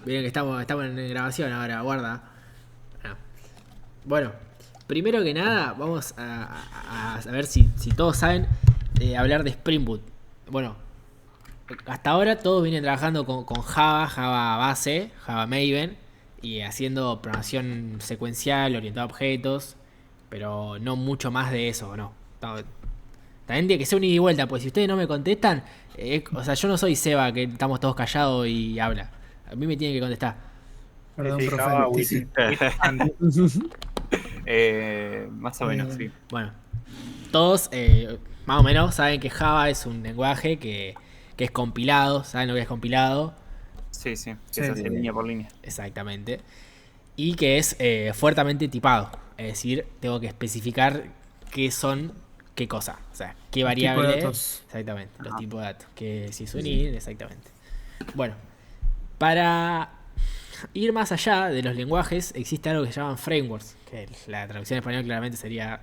Miren que estamos en grabación ahora, guarda. Ah. Bueno, primero que nada, vamos a ver si todos saben hablar de Spring Boot. Bueno, hasta ahora todos vienen trabajando con Java, Java base, Java Maven y haciendo programación secuencial, orientada a objetos, pero no mucho más de eso, ¿no? También tiene que ser un ida y vuelta, pues si ustedes no me contestan, o sea, yo no soy Seba que estamos todos callados y habla. A mí me tienen que contestar. Sí, Perdón, sí, profe. Java Sí, with, sí. with and. Más o menos, sí. Bueno, todos más o menos saben que Java es un lenguaje que es compilado, ¿saben lo que es compilado? Sí, sí, que Sí. se hace línea por línea. Exactamente. Y que es fuertemente tipado. Es decir, tengo que especificar qué son qué cosa. O sea, qué Los tipos de variable. datos. Exactamente, los Ajá. tipos de datos. Que si es un id, exactamente. Bueno, para ir más allá de los lenguajes, existe algo que se llaman frameworks. Que la traducción en español claramente sería,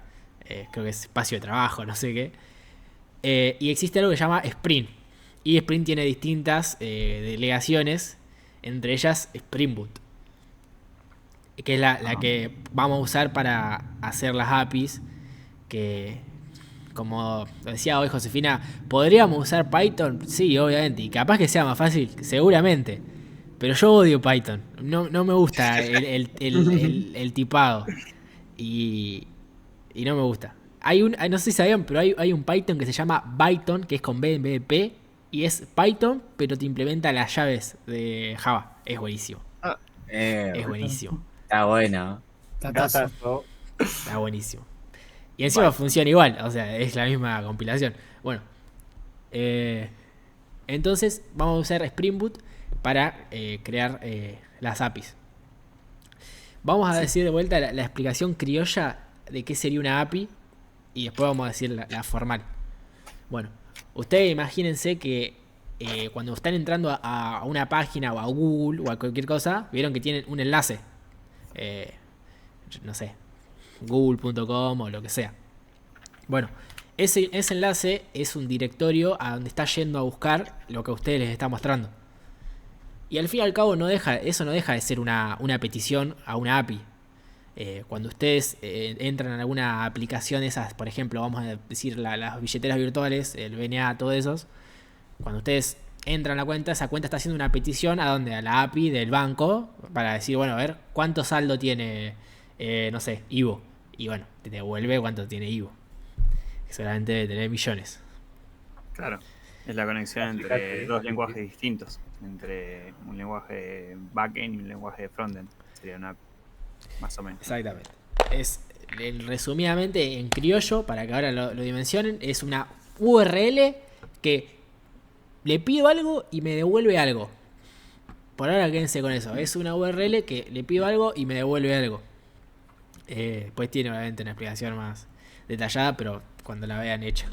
creo que es espacio de trabajo, no sé qué. Y existe algo que se llama Spring. Y Spring tiene distintas delegaciones, entre ellas Spring Boot, que es la que vamos a usar para hacer las APIs, que como decía hoy Josefina, ¿podríamos usar Python? Sí, obviamente, y capaz que sea más fácil, seguramente, pero yo odio Python, no me gusta el tipado, y, y no me gusta. No sé si sabían, pero hay un Python que se llama Byton, que es con B en vez de P, y es Python, pero te implementa las llaves de Java. Es buenísimo, Ah, es buenísimo, está bueno. Datazo. Datazo. está buenísimo. Y encima funciona igual, o sea, es la misma compilación. Bueno, entonces vamos a usar Spring Boot para crear las APIs. Vamos a decir de vuelta la explicación criolla de qué sería una API y después vamos a decir la formal. Bueno, ustedes imagínense que cuando están entrando a una página o a Google o a cualquier cosa, vieron que tienen un enlace. Eh, no sé, google.com o lo que sea. Bueno, ese enlace es un directorio a donde está yendo a buscar lo que a ustedes les está mostrando. Y al fin y al cabo eso no deja de ser una petición a una API. Cuando ustedes entran en alguna aplicación de esas, por ejemplo, vamos a decir las billeteras virtuales, el BNA, todos esos, cuando ustedes entran a la cuenta, esa cuenta está haciendo una petición a donde, a la API del banco, para decir, bueno, a ver, ¿cuánto saldo tiene, no sé, Ivo? Y bueno, te devuelve cuánto tiene Ivo. Que seguramente debe tener millones. Claro. Es la conexión entre dos lenguajes distintos. Entre un lenguaje backend y un lenguaje frontend. Sería una API, más o menos. Exactamente. Es, resumidamente, en criollo, para que ahora lo dimensionen, es una URL que le pido algo y me devuelve algo. Por ahora quédense con eso. Es una URL que le pido algo y me devuelve algo. Después tiene obviamente una explicación más detallada, pero cuando la vean hecha.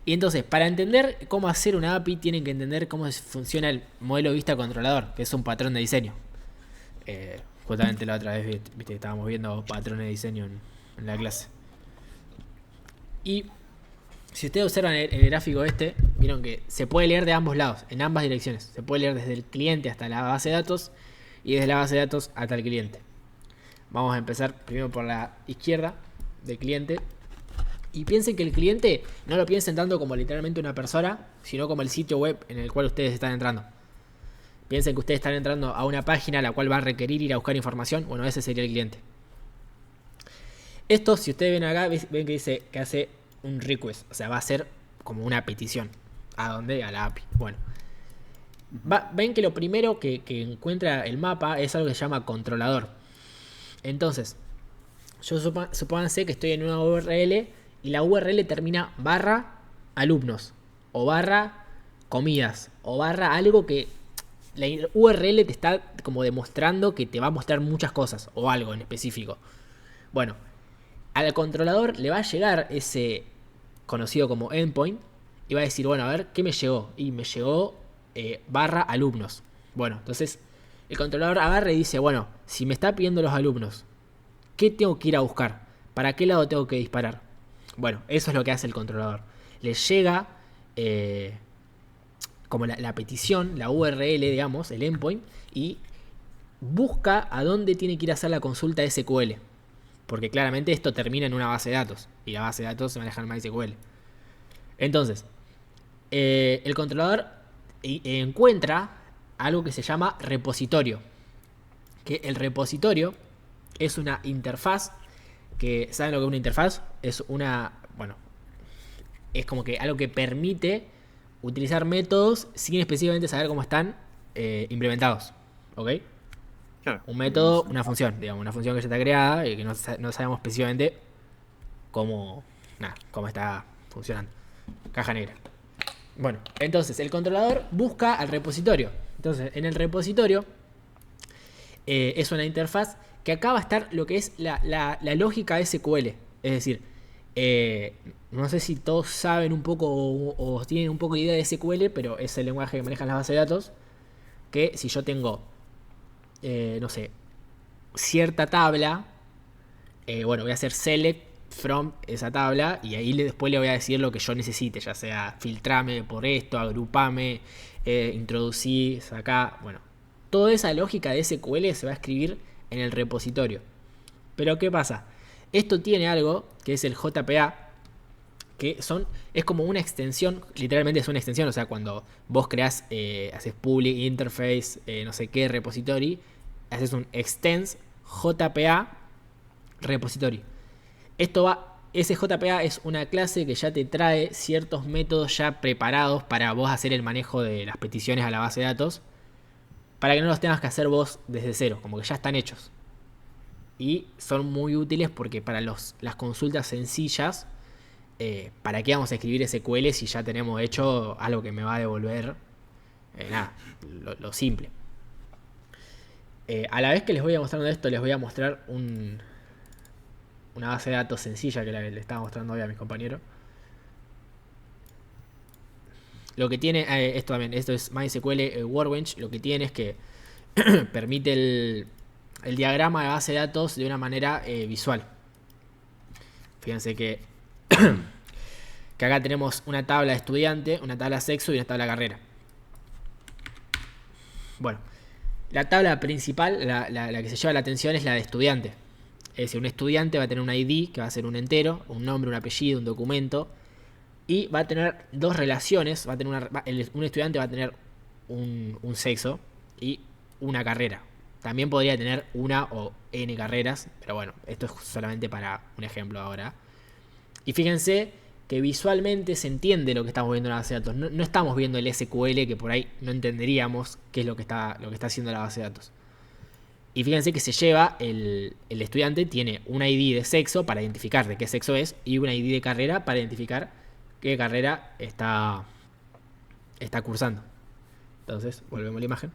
Y entonces, para entender cómo hacer una API, tienen que entender cómo funciona el modelo vista controlador, que es un patrón de diseño. Justamente la otra vez viste que estábamos viendo patrones de diseño en la clase. Y si ustedes observan el gráfico este, vieron que se puede leer de ambos lados, en ambas direcciones. Se puede leer desde el cliente hasta la base de datos y desde la base de datos hasta el cliente. Vamos a empezar primero por la izquierda del cliente. Y piensen que el cliente no lo piensen tanto como literalmente una persona, sino como el sitio web en el cual ustedes están entrando. Piensen que ustedes están entrando a una página a la cual va a requerir ir a buscar información. Bueno, ese sería el cliente. Esto, si ustedes ven acá, ven que dice que hace un request. O sea, va a ser como una petición. ¿A dónde? A la API. Bueno. Ven que lo primero que encuentra el mapa es algo que se llama controlador. Entonces, yo supónganse que estoy en una URL y la URL termina barra alumnos o barra comidas o barra algo que la URL te está como demostrando que te va a mostrar muchas cosas o algo en específico. Bueno, al controlador le va a llegar ese conocido como endpoint y va a decir, bueno, a ver, ¿qué me llegó? Y me llegó barra alumnos. Bueno, entonces el controlador agarra y dice, bueno, si me está pidiendo los alumnos, ¿qué tengo que ir a buscar? ¿Para qué lado tengo que disparar? Bueno, eso es lo que hace el controlador. Le llega como la petición, la URL, digamos, el endpoint, y busca a dónde tiene que ir a hacer la consulta SQL. Porque claramente esto termina en una base de datos. Y la base de datos se maneja en MySQL. Entonces, el controlador encuentra algo que se llama repositorio. Que el repositorio es una interfaz. ¿Saben lo que es una interfaz? Es una... Bueno, es como que algo que permite utilizar métodos sin específicamente saber cómo están implementados. ¿Ok? Claro. Un método, una función, digamos, una función que ya está creada y que no sabemos específicamente cómo está funcionando. Caja negra. Bueno, entonces el controlador busca al repositorio. Entonces, en el repositorio es una interfaz que acá va a estar lo que es la lógica SQL. Es decir, no sé si todos saben un poco o tienen un poco de idea de SQL, pero es el lenguaje que manejan las bases de datos. Que si yo tengo, no sé, cierta tabla, bueno, voy a hacer select from esa tabla y ahí después le voy a decir lo que yo necesite, ya sea filtrame por esto, agrupame, introducir, sacar, bueno. Toda esa lógica de SQL se va a escribir en el repositorio. Pero ¿qué pasa? Esto tiene algo que es el JPA, que es como una extensión, literalmente es una extensión, o sea, cuando vos creás, haces public interface, no sé qué, repository, haces un extends JPA repository. Ese JPA es una clase que ya te trae ciertos métodos ya preparados para vos hacer el manejo de las peticiones a la base de datos, para que no los tengas que hacer vos desde cero, como que ya están hechos. Y son muy útiles porque para las consultas sencillas, ¿para qué vamos a escribir SQL si ya tenemos hecho algo que me va a devolver lo simple? A la vez que les voy a mostrar esto, les voy a mostrar una base de datos sencilla que le estaba mostrando hoy a mis compañeros. Lo que tiene, esto es MySQL Workbench, lo que tiene es que permite el diagrama de base de datos de una manera visual. Fíjense que acá tenemos una tabla de estudiante, una tabla sexo y una tabla carrera. Bueno, la tabla principal, la que se lleva la atención es la de estudiante. Es decir, un estudiante va a tener un ID, que va a ser un entero, un nombre, un apellido, un documento, y va a tener dos relaciones. Un estudiante va a tener un sexo y una carrera. También podría tener una o n carreras, pero bueno, esto es solamente para un ejemplo ahora. Y fíjense que visualmente se entiende lo que estamos viendo en la base de datos. No estamos viendo el SQL, que por ahí no entenderíamos qué es lo que está haciendo la base de datos. Y fíjense que se lleva, el estudiante tiene un ID de sexo para identificar de qué sexo es y un ID de carrera para identificar qué carrera está cursando. Entonces, volvemos a la imagen.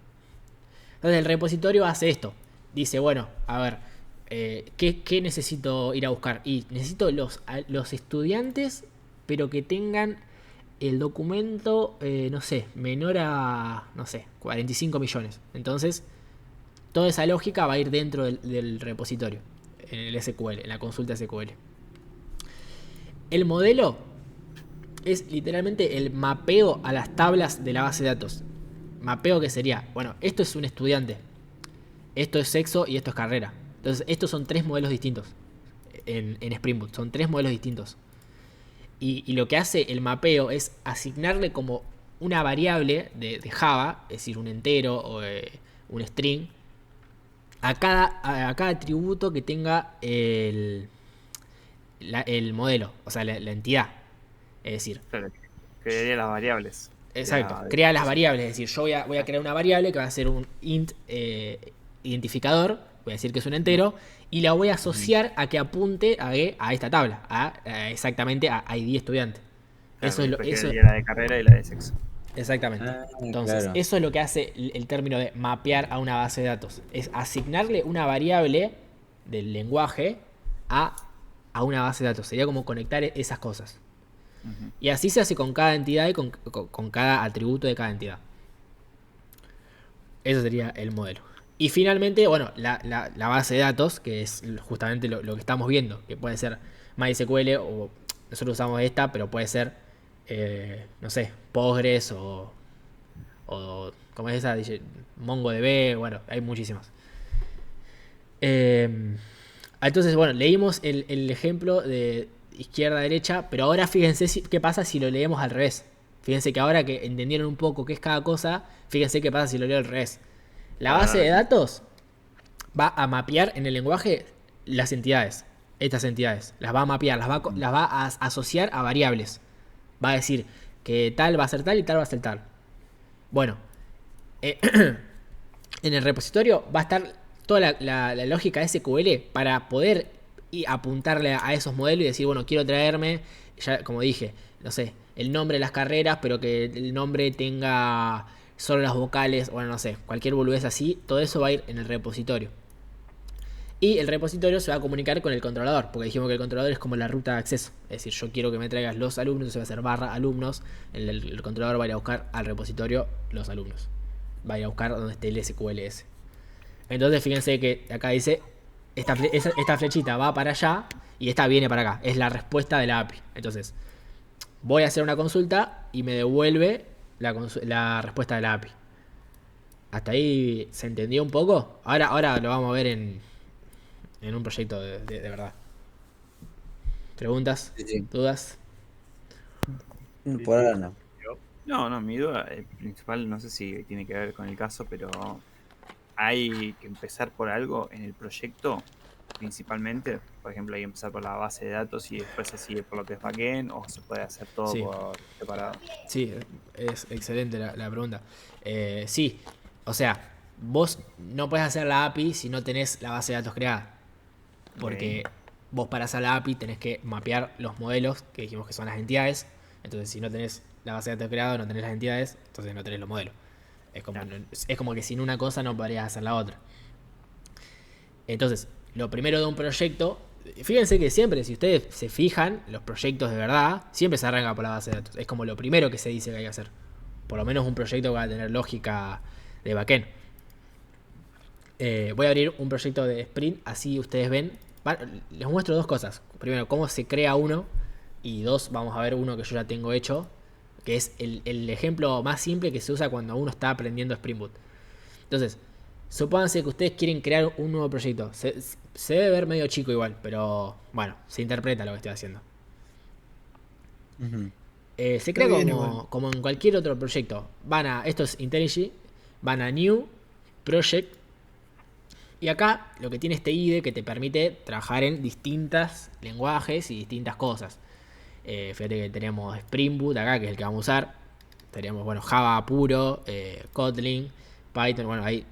Entonces el repositorio hace esto. Dice, bueno, a ver, ¿qué necesito ir a buscar? Y necesito los estudiantes, pero que tengan el documento, no sé, menor a, no sé, 45 millones. Entonces, toda esa lógica va a ir dentro del repositorio, en el SQL, en la consulta SQL. El modelo es literalmente el mapeo a las tablas de la base de datos. Mapeo que sería, bueno, esto es un estudiante, esto es sexo y esto es carrera. Entonces, estos son tres modelos distintos en Spring Boot. Son tres modelos distintos. Y lo que hace el mapeo es asignarle como una variable de Java, es decir, un entero o un string, a cada atributo que tenga el modelo, o sea, la entidad. Es decir, Claro, crearía las variables. exacto, crea las variables. Es decir, yo voy a crear una variable que va a ser un int identificador, voy a decir que es un entero, y la voy a asociar a que apunte a esta tabla, exactamente a ID estudiante. Claro, eso es la de carrera y la de sexo. Exactamente. Entonces, claro, eso es lo que hace el término de mapear a una base de datos. Es asignarle una variable del lenguaje a una base de datos. Sería como conectar esas cosas. Uh-huh. Y así se hace con cada entidad y con cada atributo de cada entidad. Eso sería el modelo. Y finalmente, bueno, la base de datos, que es justamente lo que estamos viendo, que puede ser MySQL o nosotros usamos esta, pero puede ser no sé, Postgres o ¿cómo es esa? MongoDB, bueno, hay muchísimas. Eh, entonces, bueno, leímos el ejemplo de izquierda a derecha, pero ahora fíjense qué pasa si lo leemos al revés. Fíjense que ahora que entendieron un poco qué es cada cosa, fíjense qué pasa si lo leo al revés. La A ver, base de dale. datos va a mapear en el lenguaje las entidades. Estas entidades. Las va a mapear, las va a asociar a variables. Va a decir que tal va a ser tal y tal va a ser tal. Bueno, eh, en el repositorio va a estar toda la lógica SQL para poder apuntarle a esos modelos y decir, bueno, quiero traerme, ya como dije, no sé, el nombre de las carreras, pero que el nombre tenga solo las vocales, bueno, no sé, cualquier boludez así, todo eso va a ir en el repositorio. Y el repositorio se va a comunicar con el controlador, porque dijimos que el controlador es como la ruta de acceso. Es decir, yo quiero que me traigas los alumnos, se va a hacer barra alumnos, el controlador va a ir a buscar al repositorio los alumnos. Va a ir a buscar donde esté el SQLS. Entonces fíjense que acá dice, esta flechita va para allá y esta viene para acá. Es la respuesta de la API. Entonces, voy a hacer una consulta y me devuelve la respuesta de la API. ¿Hasta ahí se entendió un poco? Ahora lo vamos a ver en un proyecto de verdad. ¿Preguntas? Sí, sí. ¿Dudas? Sí, Por sí. ahora no. No, mi duda principal, no sé si tiene que ver con el caso, pero hay que empezar por algo en el proyecto, principalmente. Por ejemplo, hay que empezar por la base de datos y después se sigue por lo que es backend, o se puede hacer todo Sí, por separado. sí, es excelente la pregunta. Sí, o sea, vos no puedes hacer la API si no tenés la base de datos creada. Ok, Porque vos para hacer la API tenés que mapear los modelos, que dijimos que son las entidades. Entonces, si no tenés la base de datos creada, no tenés las entidades, entonces no tenés los modelos. claro. Es como que sin una cosa no podrías hacer la otra. Entonces, lo primero de un proyecto, fíjense que siempre, si ustedes se fijan, los proyectos de verdad, siempre se arranca por la base de datos. Es como lo primero que se dice que hay que hacer. Por lo menos un proyecto que va a tener lógica de backend. Voy a abrir un proyecto de sprint, así ustedes ven. Les muestro dos cosas. Primero, cómo se crea uno. Y dos, vamos a ver uno que yo ya tengo hecho. Que es el ejemplo más simple que se usa cuando uno está aprendiendo Spring Boot. Entonces, supónganse que ustedes quieren crear un nuevo proyecto. Se debe ver medio chico igual, pero bueno, se interpreta lo que estoy haciendo. Ujú. Se Está crea bien igual. como en cualquier otro proyecto. Esto es IntelliJ, van a New, Project. Y acá lo que tiene este IDE que te permite trabajar en distintos lenguajes y distintas cosas. Fíjate que tenemos Spring Boot acá, que es el que vamos a usar. Tenemos, bueno, Java puro, Kotlin, Python, bueno, hay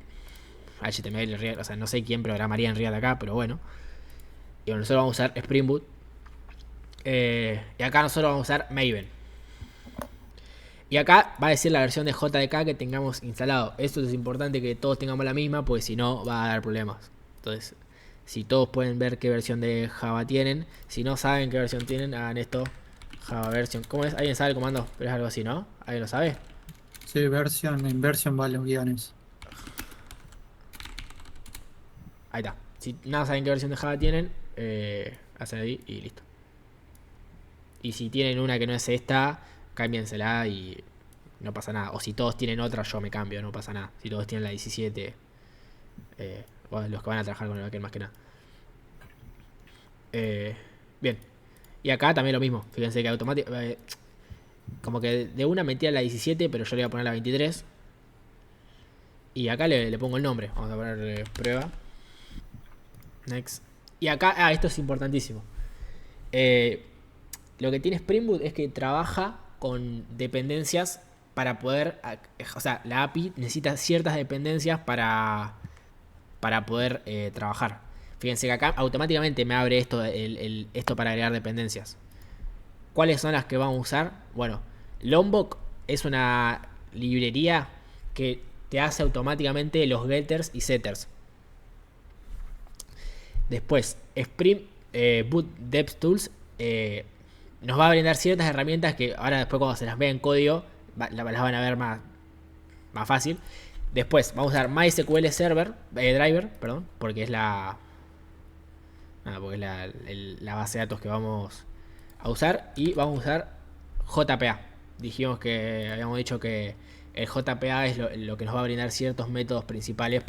HTML, React, o sea, no sé quién programaría en React acá, pero bueno. Y bueno, nosotros vamos a usar Spring Boot. Y acá nosotros vamos a usar Maven. Y acá va a decir la versión de JDK que tengamos instalado. Esto es importante que todos tengamos la misma, pues si no va a dar problemas. Entonces, si todos pueden ver qué versión de Java tienen, si no saben qué versión tienen, hagan esto. Java version. ¿Cómo es? ¿Alguien sabe el comando? Pero es algo así, ¿no? ¿Alguien lo sabe? Sí, en version van los guiones. Ahí está. Si no saben qué versión de Java tienen, hacen ahí y listo. Y si tienen una que no es esta, cámbiensela y no pasa nada. O si todos tienen otra, yo me cambio, no pasa nada. Si todos tienen la 17, bueno, los que van a trabajar con el backend más que nada. Bien. Y acá también lo mismo. Fíjense que automáticamente. Como que de una metía la 17, pero yo le voy a poner la 23. Y acá le pongo el nombre. Vamos a poner prueba. Next. Y acá, esto es importantísimo. Lo que tiene Spring Boot es que trabaja con dependencias para poder. O sea, la API necesita ciertas dependencias para poder trabajar. Fíjense que acá automáticamente me abre esto para agregar dependencias. ¿Cuáles son las que vamos a usar? Bueno, Lombok es una librería que te hace automáticamente los getters y setters. Después, Spring Boot DevTools nos va a brindar ciertas herramientas que ahora después cuando se las vea en código las van a ver más fácil. Después vamos a usar MySQL Driver, perdón, porque es porque es la base de datos que vamos a usar. Y vamos a usar JPA. Habíamos dicho que el JPA es lo que nos va a brindar ciertos métodos principales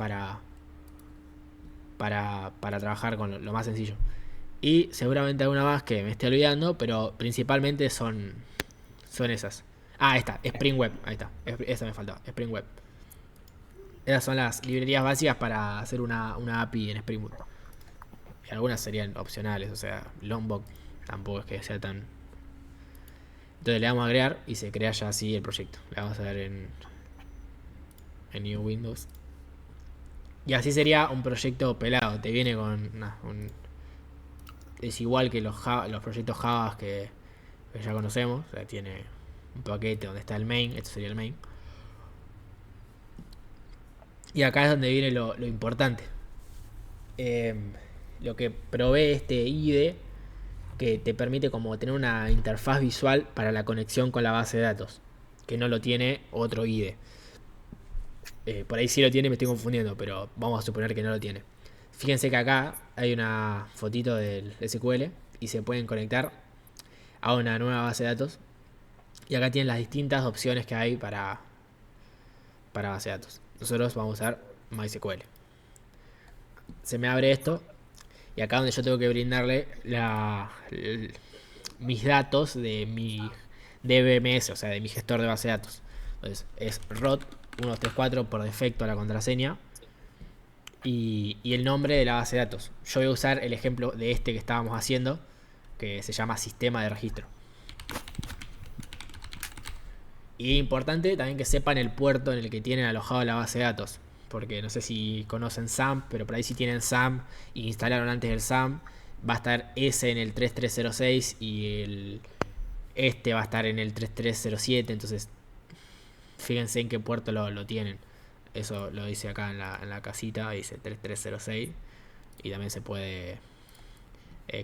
para trabajar con lo más sencillo. Y seguramente alguna más que me esté olvidando, pero principalmente son esas. Ah, ahí está, Spring Web, ahí está, esa me faltaba, Spring Web. Esas son las librerías básicas para hacer una API en Spring Boot. Y algunas serían opcionales, o sea, Lombok tampoco es que sea tan... Entonces le vamos a agregar y se crea ya así el proyecto. Le vamos a dar en New Windows. Y así sería un proyecto pelado. Te viene con es igual que los proyectos Java que ya conocemos. O sea, tiene un paquete donde está el main. Esto sería el main. Y acá es donde viene lo importante. Lo que provee este IDE, que te permite como tener una interfaz visual para la conexión con la base de datos, que no lo tiene otro IDE. Por ahí sí lo tiene, me estoy confundiendo, pero vamos a suponer que no lo tiene. Fíjense que acá hay una fotito del SQL y se pueden conectar a una nueva base de datos. Y acá tienen las distintas opciones que hay para base de datos. Nosotros vamos a usar MySQL. Se me abre esto y acá donde yo tengo que brindarle mis datos de mi DBMS, o sea, de mi gestor de base de datos. Entonces es ROT 134 por defecto la contraseña y el nombre de la base de datos. Yo voy a usar el ejemplo de este que estábamos haciendo, que se llama sistema de registro. Y importante también que sepan el puerto en el que tienen alojado la base de datos, porque no sé si conocen SAM, pero por ahí si tienen SAM y instalaron antes el SAM, va a estar ese en el 3306 y este va a estar en el 3307. Entonces fíjense en qué puerto lo tienen. Eso lo dice acá en la casita, dice 3306. Y también se puede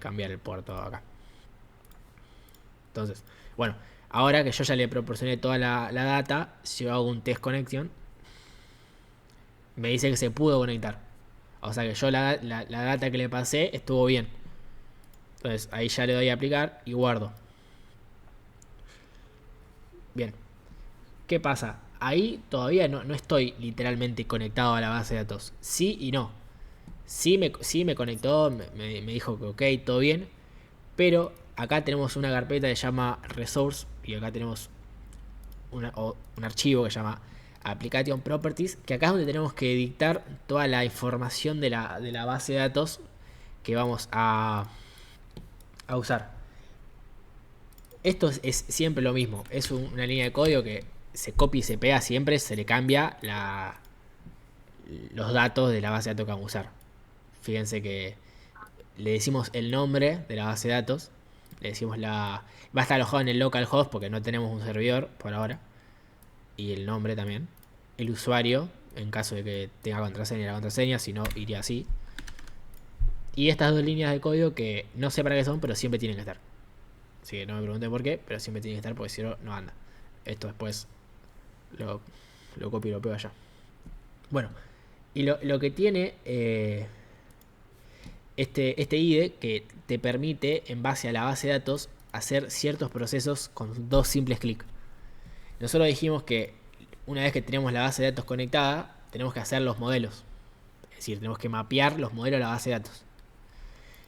cambiar el puerto acá. Entonces, bueno, ahora que yo ya le proporcioné toda la data, si yo hago un test connection, me dice que se pudo conectar. O sea que yo la data que le pasé estuvo bien. Entonces ahí ya le doy a aplicar y guardo. Bien. ¿Qué pasa? Ahí todavía no estoy literalmente conectado a la base de datos. Sí y no. Sí me conectó, me dijo que ok, todo bien. Pero acá tenemos una carpeta que se llama Resource. Y acá tenemos un archivo que se llama Application Properties. Que acá es donde tenemos que dictar toda la información de la base de datos que vamos a usar. Esto es siempre lo mismo. Es una línea de código que se copia y se pega siempre. Se le cambia los datos de la base de datos que vamos a usar. Fíjense que le decimos el nombre de la base de datos. Le decimos va a estar alojado en el localhost porque no tenemos un servidor por ahora. Y el nombre también. El usuario, en caso de que tenga contraseña, la contraseña. Si no, iría así. Y estas dos líneas de código que no sé para qué son, pero siempre tienen que estar. Así que no me pregunten por qué, pero siempre tienen que estar porque si no, no anda. Esto después lo copio y lo pego allá. Bueno, y lo que tiene este IDE, que te permite, en base a la base de datos, hacer ciertos procesos con dos simples clics. Nosotros dijimos que una vez que tenemos la base de datos conectada, tenemos que hacer los modelos. Es decir, tenemos que mapear los modelos a la base de datos.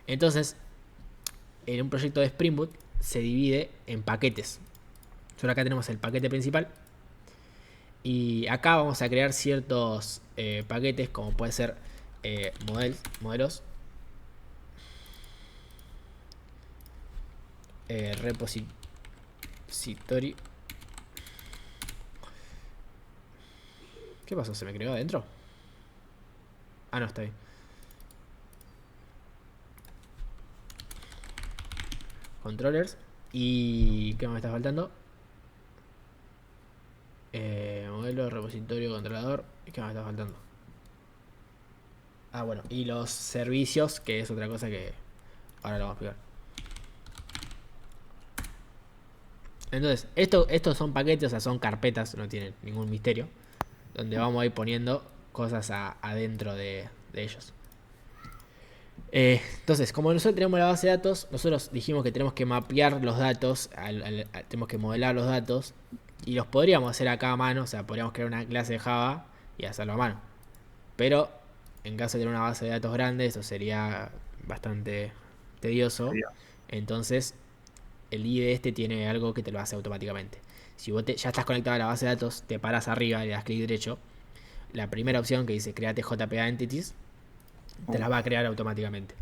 Entonces, en un proyecto de Spring Boot se divide en paquetes. Solo acá tenemos el paquete principal. Y acá vamos a crear ciertos paquetes, como puede ser modelos, repository. ¿Qué pasó? ¿Se me creó adentro? Ah, no, está bien. Controllers. ¿Y qué me está faltando? Modelo, repositorio, controlador. ¿Y qué me está faltando? Ah, bueno. Y los servicios, que es otra cosa que ahora lo vamos a explicar. Entonces, estos son paquetes, o sea, son carpetas, no tienen ningún misterio, donde vamos a ir poniendo cosas adentro de ellos. Entonces, como nosotros tenemos la base de datos, nosotros dijimos que tenemos que mapear los datos, tenemos que modelar los datos, y los podríamos hacer acá a mano, o sea, podríamos crear una clase de Java y hacerlo a mano. Pero en caso de tener una base de datos grande, eso sería bastante tedioso. Sería- Entonces, el IDE este tiene algo que te lo hace automáticamente. Si vos ya estás conectado a la base de datos, te paras arriba, le das clic derecho. La primera opción que dice Create JPA Entities, te las va a crear automáticamente.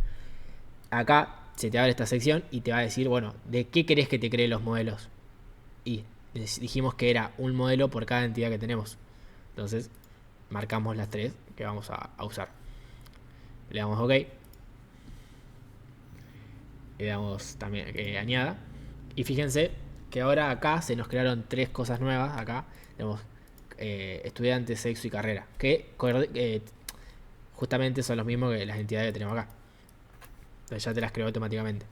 Acá se te abre esta sección y te va a decir, bueno, ¿de qué querés que te cree los modelos? Y dijimos que era un modelo por cada entidad que tenemos. Entonces, marcamos las 3 que vamos a usar. Le damos OK. Le damos también que añada. Y fíjense que ahora acá se nos crearon 3 cosas nuevas. Acá tenemos estudiante, sexo y carrera. Que justamente son los mismos que las entidades que tenemos acá. Entonces ya te las creó automáticamente.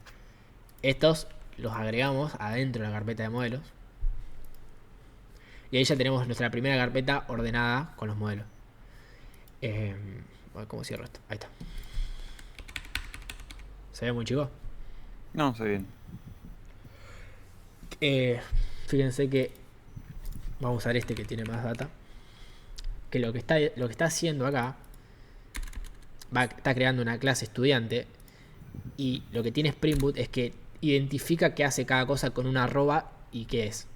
Estos los agregamos adentro de la carpeta de modelos. Y ahí ya tenemos nuestra primera carpeta ordenada con los modelos. ¿Cómo cierro esto? Ahí está. ¿Se ve muy chico? No, sé bien. Fíjense que vamos a usar este que tiene más data. Que lo que está haciendo acá, está creando una clase estudiante. Y lo que tiene Spring Boot es que identifica qué hace cada cosa con una arroba y qué es.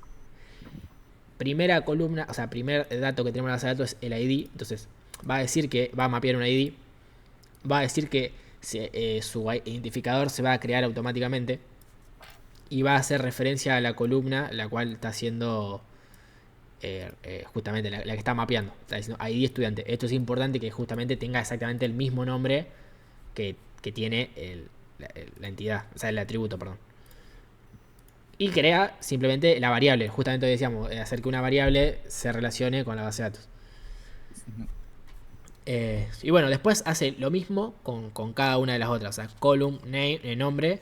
Primera columna, o sea, primer dato que tenemos en la base de datos es el ID. Entonces va a decir que va a mapear un ID. Va a decir que su identificador se va a crear automáticamente. Y va a hacer referencia a la columna la cual está haciendo justamente la que está mapeando. Está diciendo ID estudiante. Esto es importante que justamente tenga exactamente el mismo nombre que tiene la entidad, o sea, el atributo, perdón. Y crea simplemente la variable. Justamente decíamos, hacer que una variable se relacione con la base de datos. Y bueno, después hace lo mismo con cada una de las otras. O sea, column, name, nombre.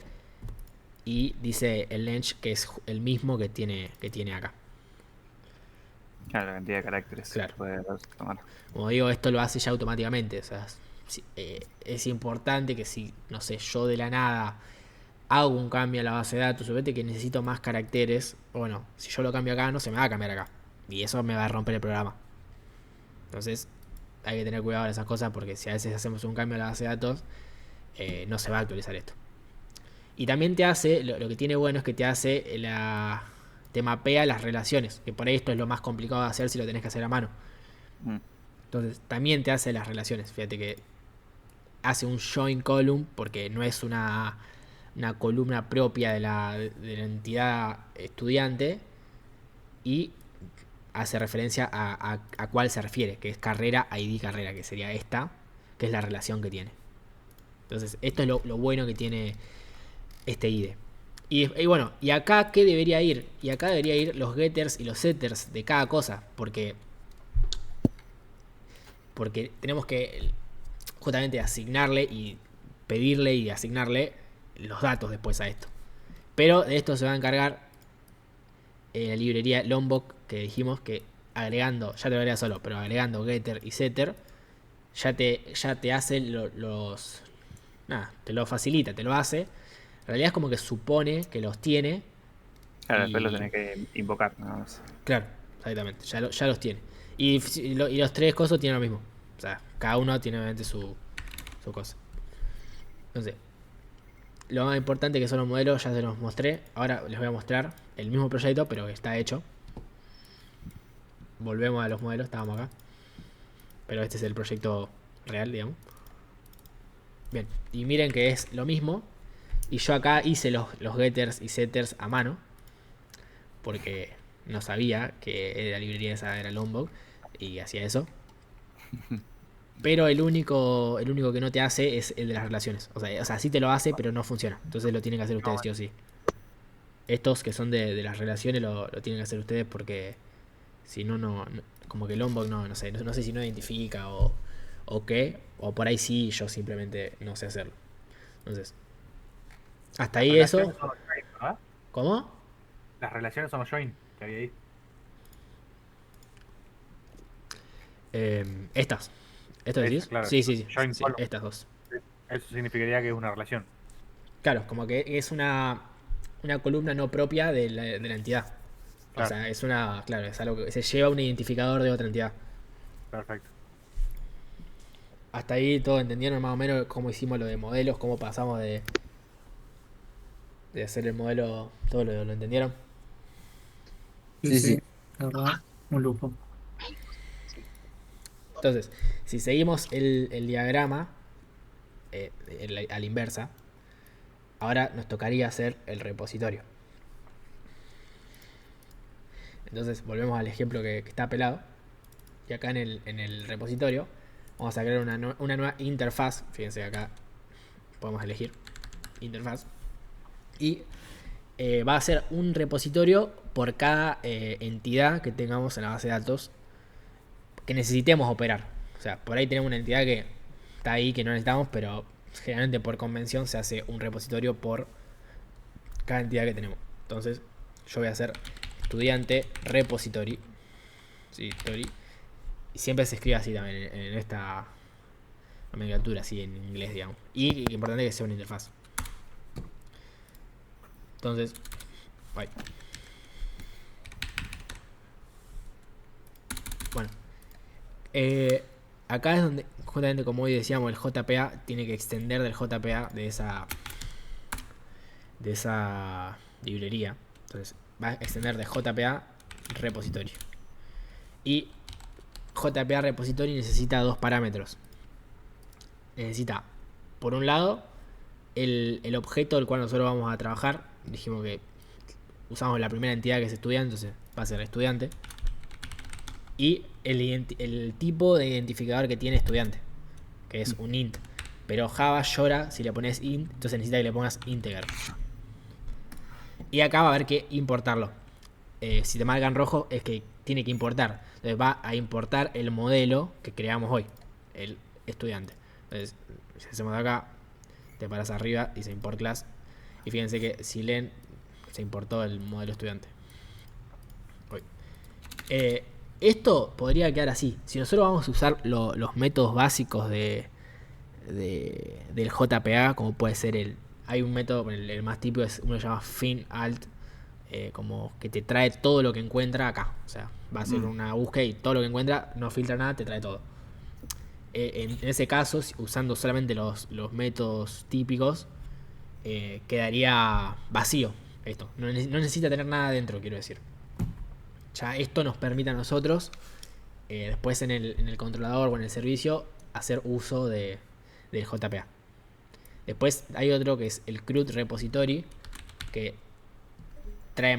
Y dice el length, que es el mismo que tiene acá. Claro, la cantidad de caracteres Claro. que puede tomar. Como digo, esto lo hace ya automáticamente. O sea, es importante que si, no sé, yo de la nada hago un cambio a la base de datos, suponete que necesito más caracteres, bueno, si yo lo cambio acá, no se me va a cambiar acá. Y eso me va a romper el programa. Entonces, hay que tener cuidado de esas cosas porque si a veces hacemos un cambio a la base de datos, no se va a actualizar esto. Y también te hace, lo que tiene bueno es que te hace te mapea las relaciones, que por ahí esto es lo más complicado de hacer si lo tenés que hacer a mano. Entonces, también te hace las relaciones. Fíjate que hace un join column porque no es una columna propia de la entidad estudiante y hace referencia a cuál se refiere, que es carrera, ID carrera, que sería esta, que es la relación que tiene. Entonces, esto es lo bueno que tiene este IDE. Y bueno, ¿y acá qué debería ir? Y acá debería ir los getters y los setters de cada cosa, porque tenemos que justamente asignarle y pedirle y asignarle los datos después a esto. Pero de esto se va a encargar la librería Lombok, que dijimos que agregando, ya te lo agrega solo, pero agregando getter y setter, ya te hace te lo facilita, te lo hace. En realidad es como que supone que los tiene. Claro, después lo tenés que invocar, nada más. Claro, exactamente, ya los tiene. Y los 3 cosas tienen lo mismo. O sea, cada uno tiene obviamente su cosa. Entonces, lo más importante que son los modelos ya se los mostré. Ahora les voy a mostrar el mismo proyecto, pero que está hecho. Volvemos a los modelos, estábamos acá. Pero este es el proyecto real, digamos. Bien, y miren que es lo mismo. Y yo acá hice los getters y setters a mano. Porque no sabía que la librería esa era Lombok. Y hacía eso. Pero el único que no te hace es el de las relaciones. O sea, sí te lo hace, pero no funciona. Entonces lo tienen que hacer ustedes sí o sí. Estos que son de las relaciones lo tienen que hacer ustedes porque si no, como que Lombok no sé si no identifica o qué. O por ahí sí, yo simplemente no sé hacerlo. Entonces, hasta ahí Las eso. relaciones son los join, ¿verdad? ¿Cómo? Las relaciones son los join que había ahí. Estas. ¿Esto decís? Claro. Sí, Join column. estas dos. Eso significaría que es una relación. Claro, como que es una columna no propia de la entidad. Claro. O sea, es algo que se lleva un identificador de otra entidad. Perfecto. hasta ahí todos entendieron más o menos cómo hicimos lo de modelos, cómo pasamos de hacer el modelo, todo lo entendieron. Sí, Sí. la verdad, un lujo. Entonces, si seguimos el diagrama a la inversa, ahora nos tocaría hacer el repositorio. Entonces, volvemos al ejemplo que está pelado. Y acá en el repositorio vamos a crear una nueva interfaz. Fíjense que acá podemos elegir interfaz. Y va a ser un repositorio por cada entidad que tengamos en la base de datos que necesitemos operar. O sea, por ahí tenemos una entidad que está ahí que no necesitamos, pero generalmente por convención se hace un repositorio por cada entidad que tenemos. Entonces, yo voy a hacer estudiante repository. Sí, story. Y siempre se escribe así también en esta nomenclatura, así en inglés, digamos. Y importante que sea una interfaz. Entonces, bye. Bueno, acá es donde, justamente como hoy decíamos, el JPA tiene que extender del JPA de esa librería. Entonces, va a extender de JPA repository. Y JPA repository necesita dos parámetros. Necesita, por un lado, el objeto del cual nosotros vamos a trabajar. Dijimos que usamos la primera entidad que es estudiante, entonces va a ser estudiante. Y el tipo de identificador que tiene estudiante, que es un int. Pero Java llora si le pones int, entonces necesita que le pongas integer. Y acá va a haber que importarlo. Si te marcan rojo es que tiene que importar. Entonces va a importar el modelo que creamos hoy, el estudiante. Entonces, si hacemos de acá, te paras arriba, dice import class. Y fíjense que si leen, se importó el modelo estudiante. Esto podría quedar así. Si nosotros vamos a usar los métodos básicos del JPA, como puede ser hay un método, el más típico es uno que se llama fin alt, como que te trae todo lo que encuentra acá. O sea, va a ser una búsqueda y todo lo que encuentra, no filtra nada, te trae todo. En ese caso, usando solamente los métodos típicos, quedaría vacío esto. No necesita tener nada dentro, quiero decir. Ya esto nos permite a nosotros, después en el controlador o en el servicio, hacer uso del JPA. Después hay otro que es el CRUD repository, que trae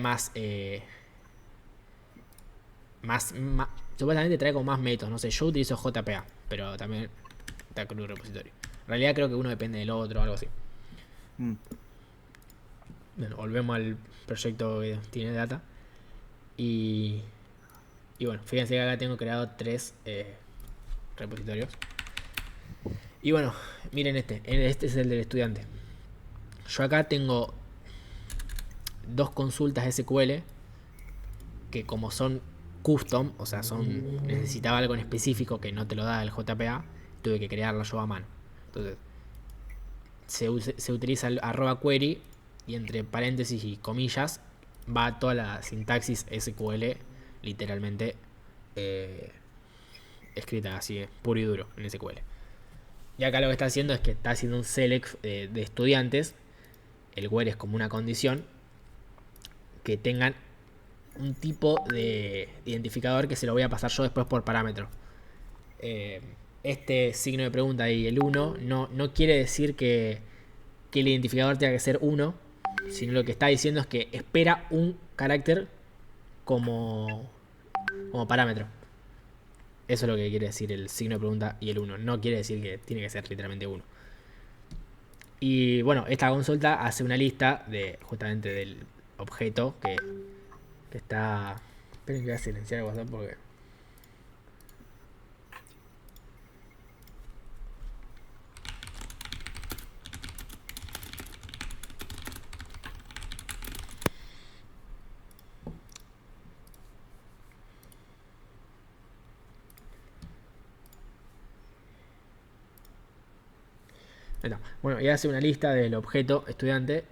supuestamente trae como más métodos. No sé, yo utilizo JPA, pero también está CRUD repository. En realidad creo que uno depende del otro o algo así. Bueno, volvemos al proyecto que tiene data. Y bueno, fíjense que acá tengo creado 3 repositorios. Y bueno, miren este es el del estudiante. Yo acá tengo 2 consultas SQL que, como son custom, o sea, necesitaba algo en específico que no te lo da el JPA, tuve que crearlo yo a mano. Entonces se utiliza el @query y entre paréntesis y comillas va toda la sintaxis SQL literalmente escrita así, puro y duro en SQL. Y acá lo que está haciendo es que está haciendo un select de estudiantes. El where es como una condición que tengan un tipo de identificador que se lo voy a pasar yo después por parámetro. Este signo de pregunta y el 1 no quiere decir que el identificador tenga que ser 1, sino lo que está diciendo es que espera un carácter como parámetro. Eso es lo que quiere decir el signo de pregunta y el 1. No quiere decir que tiene que ser literalmente 1. Y bueno, esta consulta hace una lista justamente del objeto que está... Esperen que voy a silenciar el WhatsApp porque... Bueno, y hace una lista del objeto estudiante.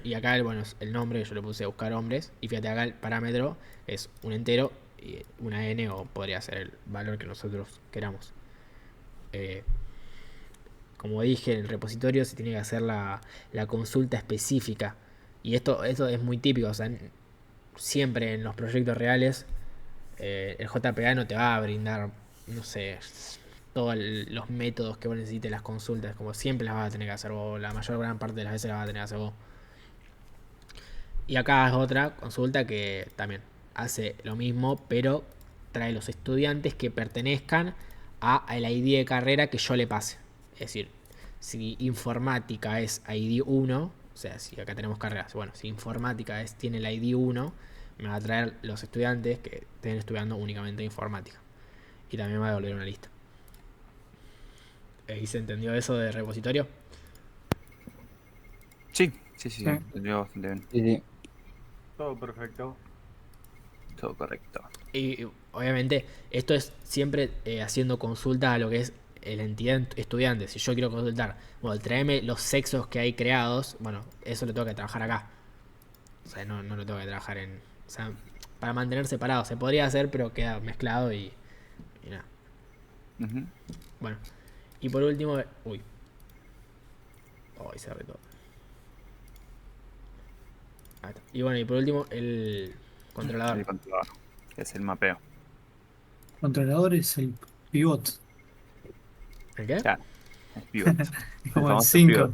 Y acá el nombre, yo le puse a buscar hombres. Y fíjate, acá el parámetro es un entero y una n, o podría ser el valor que nosotros queramos. como dije, en el repositorio se tiene que hacer la consulta específica. Y esto es muy típico, o sea, siempre en los proyectos reales el JPA no te va a brindar, no sé, todos los métodos que vos necesites, las consultas, como siempre las vas a tener que hacer vos, la mayor gran parte de las veces las vas a tener que hacer vos. Y acá es otra consulta que también hace lo mismo, pero trae los estudiantes que pertenezcan al ID de carrera que yo le pase. Es decir, si informática es ID 1, o sea, si acá tenemos carreras, bueno, si informática tiene el ID 1, me va a traer los estudiantes que estén estudiando únicamente informática. Y también me va a devolver una lista. ¿Y se entendió eso de repositorio? Sí, Sí. entendió bastante bien. Sí, sí. Todo perfecto. Todo correcto. Y obviamente esto es siempre haciendo consulta a lo que es la entidad estudiante. Si yo quiero consultar, bueno, tráeme los sexos que hay creados, bueno, eso lo tengo que trabajar acá. O sea, no lo tengo que trabajar en... O sea, para mantener separado. Se podría hacer, pero queda mezclado y nada. Ujú. Bueno, y por último... Uy. Ay, se todo. Ahí está. Y bueno, y por último, el controlador. El controlador, que es el mapeo. Controlador es el pivot. ¿El qué? Claro, es pivot. Es como el famoso 5.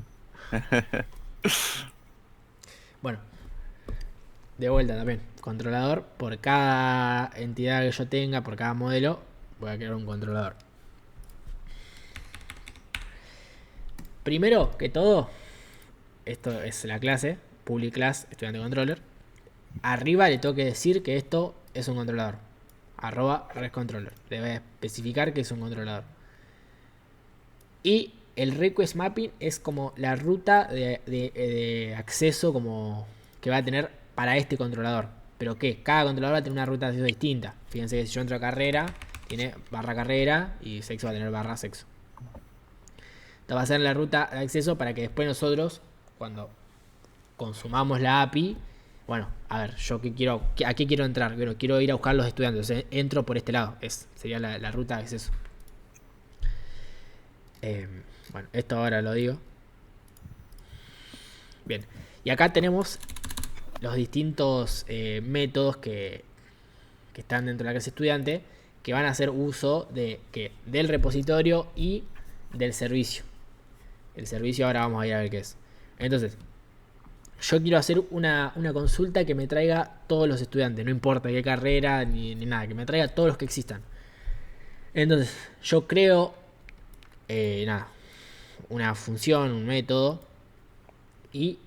Bueno, de vuelta también. Controlador, por cada entidad que yo tenga, por cada modelo, voy a crear un controlador. Primero que todo, esto es la clase, public class, estudiante controller. Arriba le tengo que decir que esto es un controlador. @rescontroller. Le voy a especificar que es un controlador. Y el request mapping es como la ruta de acceso como que va a tener para este controlador. Pero que cada controlador va a tener una ruta de acceso distinta. Fíjense que si yo entro a carrera, tiene barra carrera y sexo va a tener barra sexo. Esta va a ser la ruta de acceso para que después nosotros, cuando consumamos la API, bueno, a ver, yo ¿a qué quiero entrar? Bueno, quiero ir a buscar los estudiantes. Entonces, entro por este lado. Sería la ruta de acceso. Bueno, esto ahora lo digo. Bien. Y acá tenemos los distintos métodos que están dentro de la clase estudiante, que van a hacer uso del repositorio y del servicio. El servicio ahora vamos a ir a ver qué es. Entonces, yo quiero hacer una consulta que me traiga todos los estudiantes, no importa qué carrera ni nada, que me traiga todos los que existan. Entonces, yo creo una función, un método, y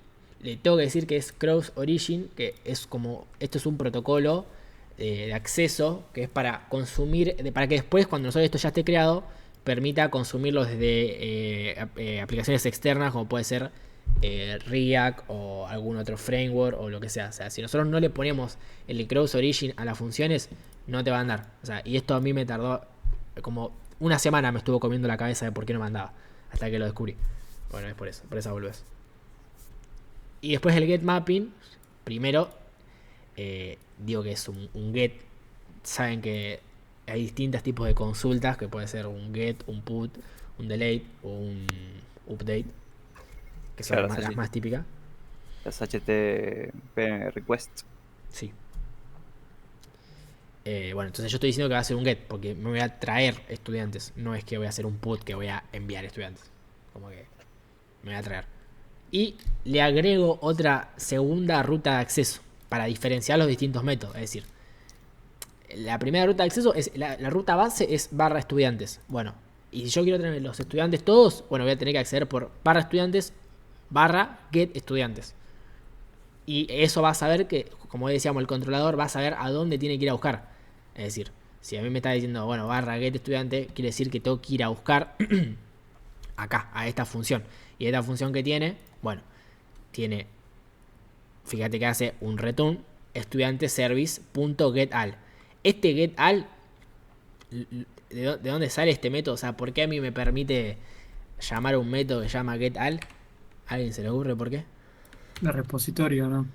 le tengo que decir que es cross origin, que es como, esto es un protocolo de acceso que es para consumir, para que después cuando esto ya esté creado permita consumirlo desde aplicaciones externas como puede ser React o algún otro framework o lo que sea. O sea, si nosotros no le ponemos el cross origin a las funciones, no te va a andar. O sea, y esto a mí me tardó como una semana, me estuvo comiendo la cabeza de por qué no me andaba, hasta que lo descubrí. Bueno, es por eso, por esa boludez. Y después el get mapping, primero digo que es un get. Saben que hay distintos tipos de consultas, que puede ser un get, un put, un delete o un update, que son Claro, las más típicas. Las HTTP requests. Sí. Bueno, entonces yo estoy diciendo que va a ser un get, porque me voy a traer estudiantes. No es que voy a hacer un put que voy a enviar estudiantes. Como que me voy a traer. Y le agrego otra segunda ruta de acceso para diferenciar los distintos métodos. Es decir, la primera ruta de acceso es la ruta base es barra estudiantes. Bueno, y si yo quiero tener los estudiantes todos, bueno, voy a tener que acceder por barra estudiantes barra get estudiantes. Y eso va a saber que, como decíamos, el controlador va a saber a dónde tiene que ir a buscar. Es decir, si a mí me está diciendo, bueno, barra get estudiante, quiere decir que tengo que ir a buscar acá, a esta función. Y esta función que tiene, bueno, tiene, fíjate que hace un return estudiante service.getAll. Este getAll, ¿de dónde sale este método? O sea, ¿por qué a mí me permite llamar a un método que se llama getAll? ¿A alguien se le ocurre por qué? De repositorio, ¿no?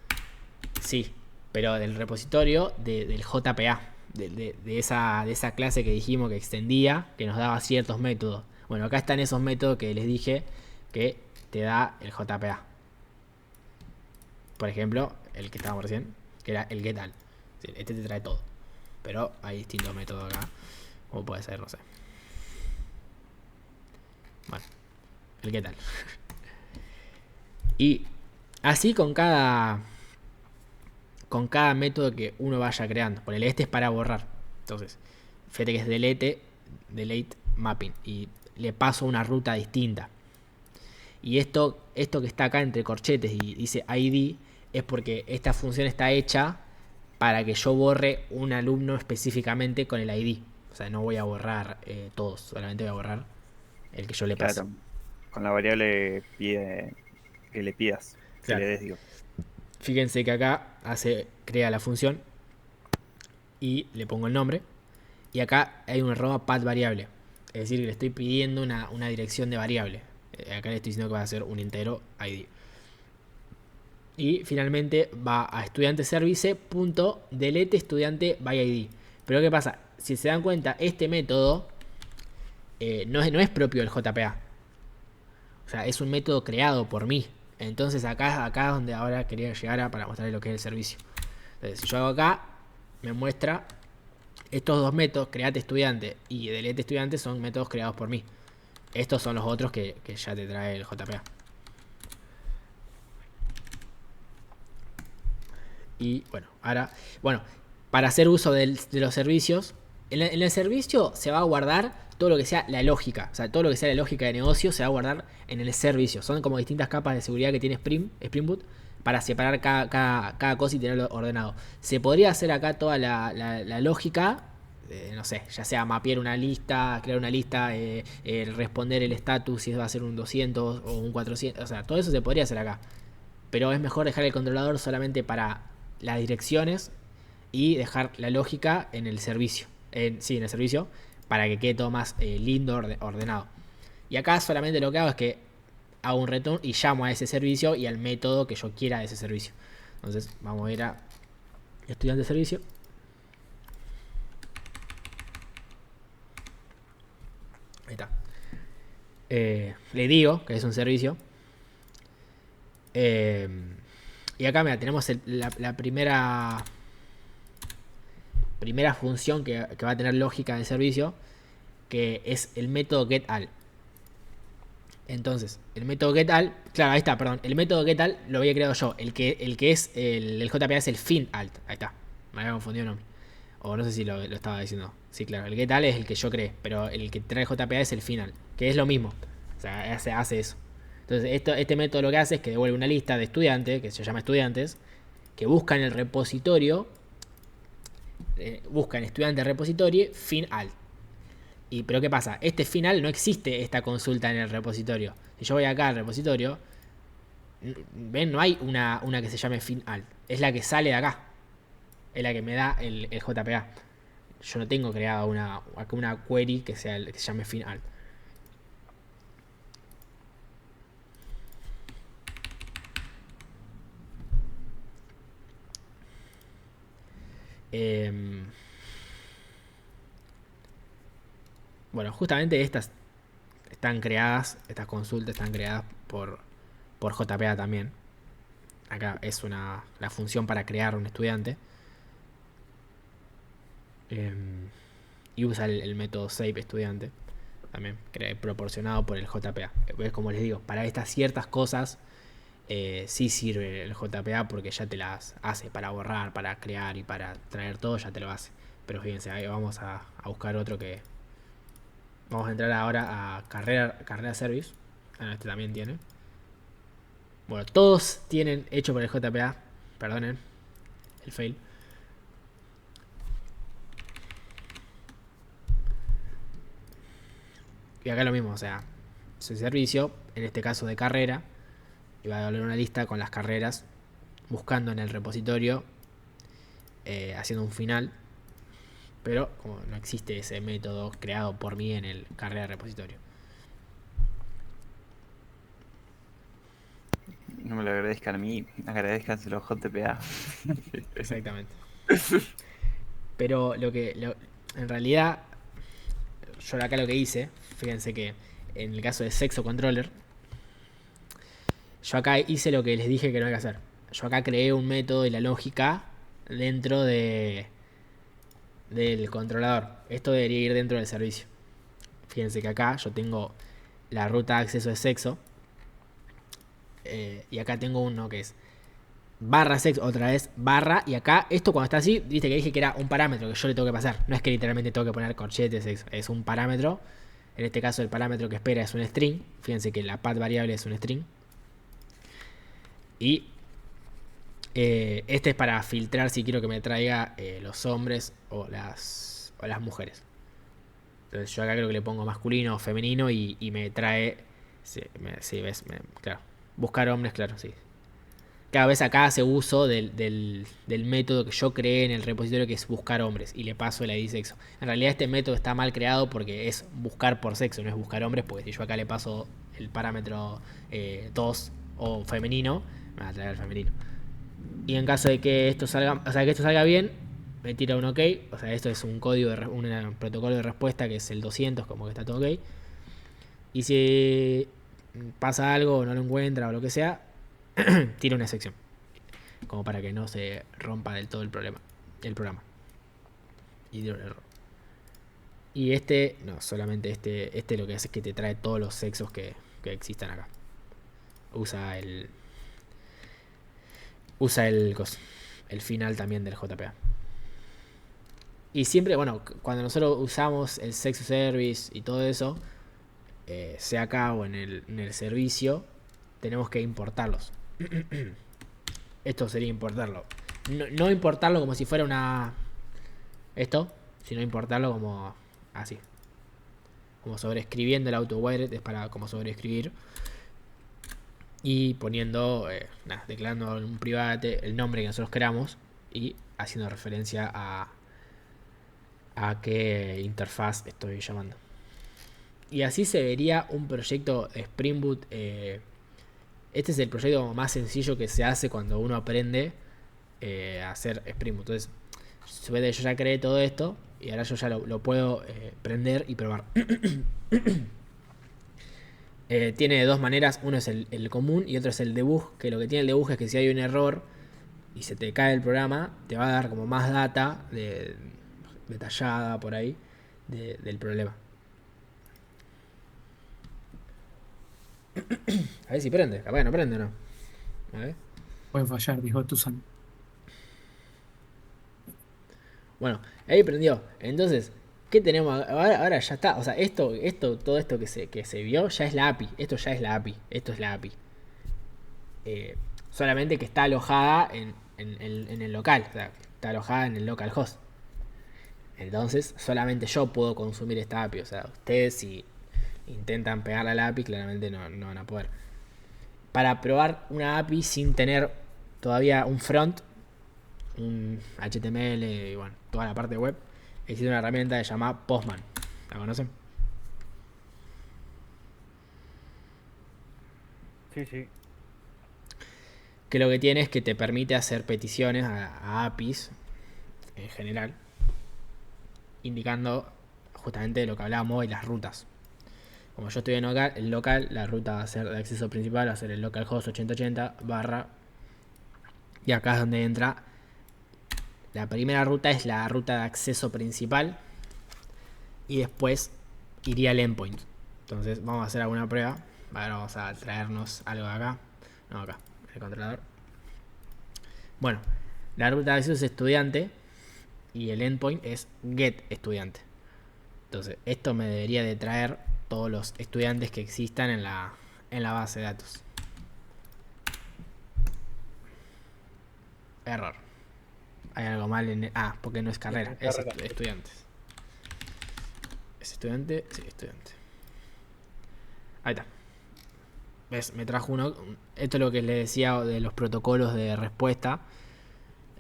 Sí, pero del repositorio del JPA, de esa clase que dijimos que extendía, que nos daba ciertos métodos. Bueno, acá están esos métodos que les dije que te da el JPA. Por ejemplo, el que estábamos recién, que era el getAll. Este te trae todo. Pero hay distintos métodos acá. Como puede ser, no sé. Bueno, el getAll. Y así con cada método que uno vaya creando. Por el este es para borrar. Entonces, fíjate que es delete mapping. Y le paso una ruta distinta. Y esto que está acá entre corchetes y dice ID es porque esta función está hecha para que yo borre un alumno específicamente con el ID. O sea, no voy a borrar todos, solamente voy a borrar el que yo le pase. Claro, con la variable que le pidas, que Claro. le des, digo. Fíjense que acá crea la función y le pongo el nombre. Y acá hay un @path variable. Es decir, que le estoy pidiendo una dirección de variable. Acá le estoy diciendo que va a ser un entero ID. Y finalmente va a estudianteservice.delete estudiante by ID. Pero ¿qué pasa? Si se dan cuenta, este método no es propio del JPA. O sea, es un método creado por mí. Entonces acá es donde ahora quería llegar para mostrarles lo que es el servicio. Entonces, si yo hago acá, me muestra estos dos métodos, create estudiante y delete estudiante, son métodos creados por mí. Estos son los otros que ya te trae el JPA. Y bueno, ahora, para hacer uso de los servicios, en el servicio se va a guardar todo lo que sea la lógica. O sea, todo lo que sea la lógica de negocio se va a guardar en el servicio. Son como distintas capas de seguridad que tiene Spring Boot para separar cada cosa y tenerlo ordenado. Se podría hacer acá toda la lógica, no sé, ya sea mapear una lista, crear una lista, responder el status si va a ser un 200 o un 400. O sea, todo eso se podría hacer acá. Pero es mejor dejar el controlador solamente para las direcciones y dejar la lógica en el servicio. En el servicio, para que quede todo más lindo, ordenado. Y acá solamente lo que hago es que hago un return y llamo a ese servicio y al método que yo quiera de ese servicio. Entonces vamos a ir a estudiante de servicio. Ahí está. Le digo que es un servicio. Y acá mira, tenemos la primera función que va a tener lógica del servicio, que es el método getAll. Entonces, el método getAll, claro, ahí está, perdón, el método getAll lo había creado yo. El que es el JPA es el finAll. Ahí está, me había confundido el nombre. O no sé si lo estaba diciendo. Sí, claro, el getAll es el que yo creé, pero el que trae JPA es el finAll, que es lo mismo. O sea, hace eso. Entonces, este método lo que hace es que devuelve una lista de estudiantes, que se llama estudiantes, que buscan el repositorio, buscan estudiante repositorio, finAll. Pero ¿qué pasa? Este final no existe esta consulta en el repositorio. Si yo voy acá al repositorio, ven, no hay una que se llame finAll. Es la que sale de acá. Es la que me da el JPA. Yo no tengo creada una query que se llame finAll. Bueno, justamente estas están creadas, estas consultas están creadas por JPA también. Acá es la función para crear un estudiante. Y usa el método save estudiante también, proporcionado por el JPA. Como les digo, para estas ciertas cosas sí sirve el JPA porque ya te las hace para borrar, para crear y para traer todo, ya te lo hace. Pero fíjense, ahí vamos a buscar otro que... Vamos a entrar ahora a carrera service. Este también tiene. Bueno, todos tienen hecho por el JPA. Perdonen el fail. Y acá lo mismo, o sea, es el servicio, en este caso de carrera, y va a darle una lista con las carreras, buscando en el repositorio, haciendo un final. Pero como no existe ese método creado por mí en el carrera repositorio. No me lo agradezcan a mí, agradezcanselo a JPA. Exactamente. Pero en realidad, yo acá lo que hice, fíjense que en el caso de Sexo Controller, yo acá hice lo que les dije que no hay que hacer. Yo acá creé un método y la lógica dentro del controlador. Esto debería ir dentro del servicio. Fíjense que acá yo tengo la ruta de acceso de sexo. Y acá tengo uno que es barra sexo, otra vez barra. Y acá, esto cuando está así, viste que dije que era un parámetro que yo le tengo que pasar. No es que literalmente tengo que poner corchete sexo. Es un parámetro. En este caso el parámetro que espera es un string. Fíjense que la path variable es un string. Y este es para filtrar si quiero que me traiga los hombres o las mujeres. Entonces yo acá creo que le pongo masculino o femenino y me trae... Sí, ves, claro. Buscar hombres, claro, sí. Cada vez acá hace uso del método que yo creé en el repositorio, que es buscar hombres, y le paso el ID sexo. En realidad este método está mal creado porque es buscar por sexo, no es buscar hombres, porque si yo acá le paso el parámetro 2 o femenino, me va a traer el femenino. Y en caso de que esto salga, o sea, que esto salga bien, me tira un OK. O sea, esto es un código, un protocolo de respuesta que es el 200, como que está todo OK. Y si pasa algo o no lo encuentra o lo que sea, tira una excepción. Como para que no se rompa del todo el programa. Y tira un error. Y no, solamente este lo que hace es que te trae todos los sexos que existan acá. Usa el final también del JPA. Y siempre, bueno, cuando nosotros usamos el Sexo Service y todo eso, sea acá o en el servicio, tenemos que importarlos. Esto sería importarlo. No importarlo como si fuera sino importarlo como así. Como sobreescribiendo el AutoWire, es para como sobreescribir. Y poniendo, declarando un private, el nombre que nosotros queramos y haciendo referencia a qué interfaz estoy llamando. Y así se vería un proyecto Spring Boot. Este es el proyecto más sencillo que se hace cuando uno aprende a hacer Spring Boot. Entonces, yo ya creé todo esto y ahora yo ya lo puedo prender y probar. Tiene dos maneras, uno es el común y otro es el debug, que lo que tiene el debug es que si hay un error y se te cae el programa, te va a dar como más data detallada por ahí del problema. A ver si prende, capaz no prende o no. A ver. Puede fallar, dijo Tuzan. Bueno, ahí prendió. Entonces, ¿qué tenemos? Ahora ya está. O sea, todo esto que se vio ya es la API. Esto ya es la API. Esto es la API. Solamente que está alojada en el local. O sea, está alojada en el localhost. Entonces, solamente yo puedo consumir esta API. O sea, ustedes si intentan pegarla a la API, claramente no van a poder. Para probar una API sin tener todavía un front, un HTML y bueno, toda la parte web, existe una herramienta que se llama Postman. ¿La conocen? Sí. Que lo que tiene es que te permite hacer peticiones a APIs en general, indicando justamente lo que hablábamos y las rutas. Como yo estoy en el local, la ruta va a ser de acceso principal, va a ser el localhost 8080 barra. Y acá es donde entra. La primera ruta es la ruta de acceso principal. Y después iría al endpoint. Entonces vamos a hacer alguna prueba. Ahora vamos a traernos algo de acá. No, acá, el controlador. Bueno, la ruta de acceso es estudiante. Y el endpoint es get estudiante. Entonces esto me debería de traer todos los estudiantes que existan en la base de datos. Error. Hay algo mal en porque no es carrera, es estudiantes. ¿Es estudiante? Sí, estudiante. Ahí está. ¿Ves? Me trajo uno. Esto es lo que les decía de los protocolos de respuesta.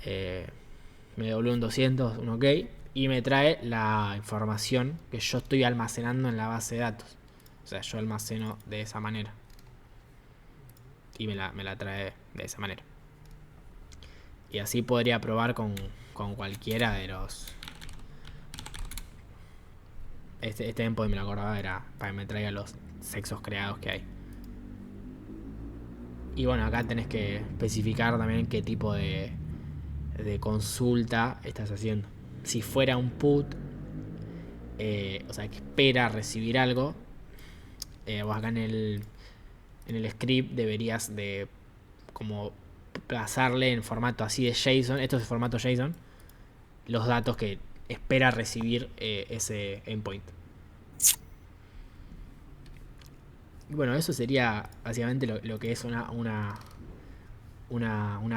Me dobló un 200, un OK. Y me trae la información que yo estoy almacenando en la base de datos. O sea, yo almaceno de esa manera. Y me la trae de esa manera. Y así podría probar con cualquiera de los... Este endpoint me lo acordaba, era para que me traiga los sexos creados que hay. Y bueno, acá tenés que especificar también qué tipo de consulta estás haciendo. Si fuera un put, o sea, que espera recibir algo, vos acá en el script deberías de como pasarle en formato así de JSON, esto es formato JSON, los datos que espera recibir ese endpoint. Y bueno, eso sería básicamente lo que es una